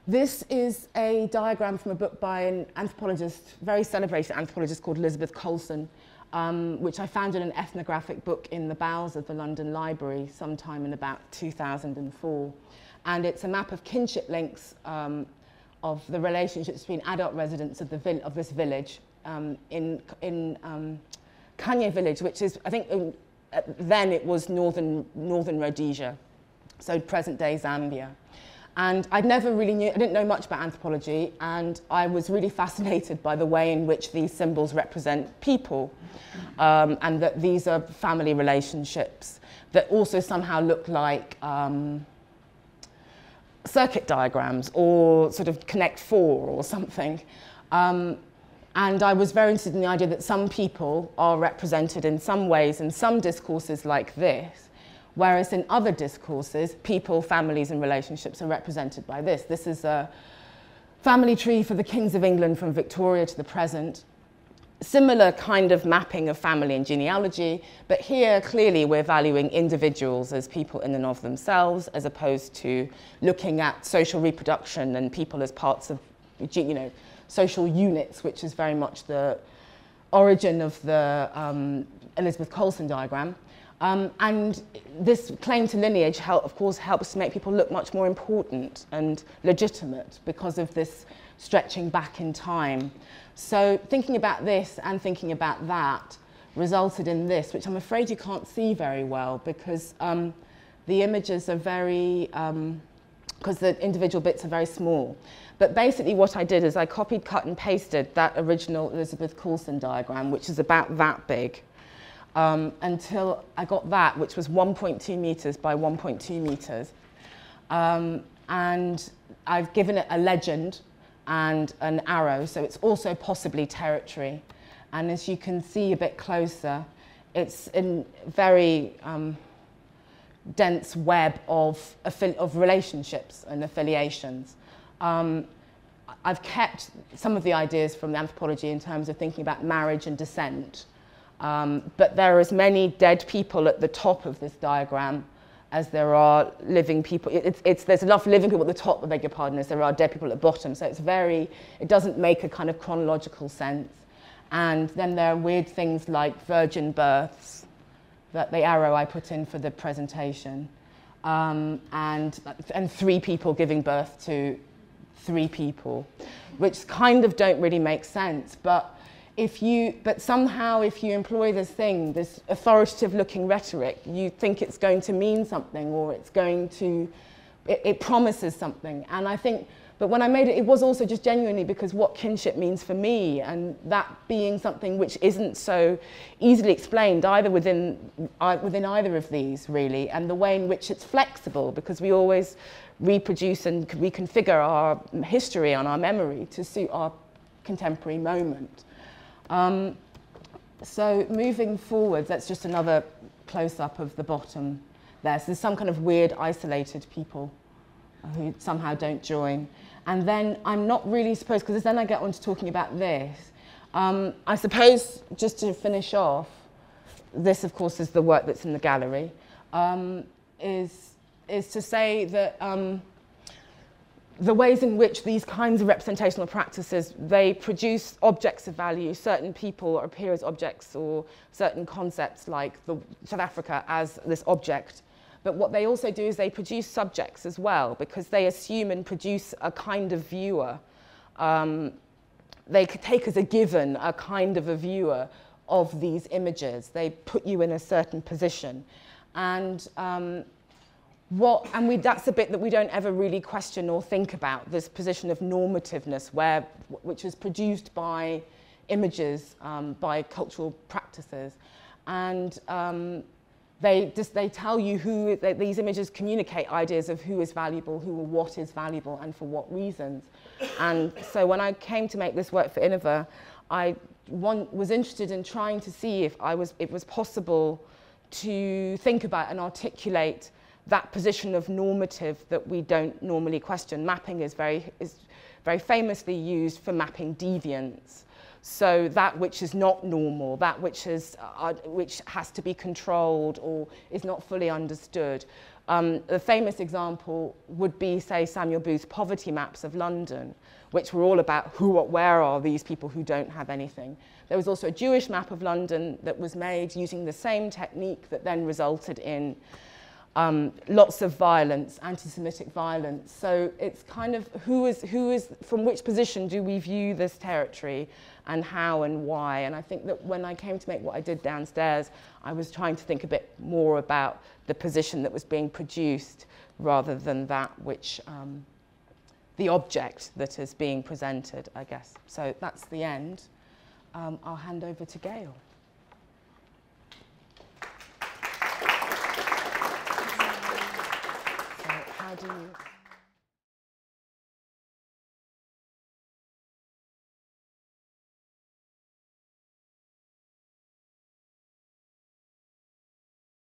This is a diagram from a book by an anthropologist, very celebrated anthropologist called Elizabeth Colson, which I found in an ethnographic book in the bowels of the London Library sometime in about 2004. And it's a map of kinship links of the relationships between adult residents of this village in Kanye village, which is, I think, then it was northern Rhodesia, so present-day Zambia. And I didn't know much about anthropology, and I was really fascinated by the way in which these symbols represent people, and that these are family relationships that also somehow look like circuit diagrams or sort of Connect Four or something. And I was very interested in the idea that some people are represented in some ways in some discourses like this, whereas in other discourses, people, families, and relationships are represented by this. This is a family tree for the kings of England from Victoria to the present. Similar kind of mapping of family and genealogy, but here clearly we're valuing individuals as people in and of themselves, as opposed to looking at social reproduction and people as parts of, social units, which is very much the origin of the Elizabeth Colson diagram. And this claim to lineage, of course, helps to make people look much more important and legitimate because of this stretching back in time. So thinking about this and thinking about that resulted in this, which I'm afraid you can't see very well because the images are very, because the individual bits are very small. But basically what I did is I copied, cut and pasted that original Elizabeth Colson diagram, which is about that big. Until I got that, which was 1.2 meters by 1.2 meters. And I've given it a legend and an arrow, so it's also possibly territory. And as you can see a bit closer, it's in very dense web of relationships and affiliations. I've kept some of the ideas from the anthropology in terms of thinking about marriage and descent. But there are as many dead people at the top of this diagram as there are living people. There's enough living people at the top, I beg your pardon, as there are dead people at the bottom. So it doesn't make a kind of chronological sense. And then there are weird things like virgin births, that the arrow I put in for the presentation, and 3 people giving birth to 3 people, which kind of don't really make sense. But somehow if you employ this authoritative looking rhetoric, you think it's going to mean something, or it promises something. And I think, but when I made it, it was also just genuinely because what kinship means for me, and that being something which isn't so easily explained either within either of these really, and the way in which it's flexible, because we always reproduce and reconfigure our history and our memory to suit our contemporary moment. So moving forward, that's just another close-up of the bottom there. So there's some kind of weird isolated people who somehow don't join. And then I'm not really supposed, because then I get on to talking about this. I suppose, just to finish off, this of course is the work that's in the gallery, is to say that the ways in which these kinds of representational practices, they produce objects of value, certain people appear as objects, or certain concepts like South Africa as this object. But what they also do is they produce subjects as well, because they assume and produce a kind of viewer. They could take as a given a kind of a viewer of these images. They put you in a certain position. And that's a bit that we don't ever really question or think about, this position of normativeness, which is produced by images, by cultural practices. And they tell you these images communicate ideas of who is valuable, who or what is valuable, and for what reasons. And so when I came to make this work for Iniva, I was interested in trying to see if it was possible to think about and articulate that position of normative that we don't normally question. Mapping is very famously used for mapping deviance. So that which is not normal, that which has to be controlled or is not fully understood. The famous example would be, say, Samuel Booth's poverty maps of London, which were all about where are these people who don't have anything. There was also a Jewish map of London that was made using the same technique that then resulted in lots of violence, anti-Semitic violence. So it's kind of who is, from which position do we view this territory, and how and why. And I think that when I came to make what I did downstairs, I was trying to think a bit more about the position that was being produced rather than that which, the object that is being presented, I guess. So that's the end. I'll hand over to Gail.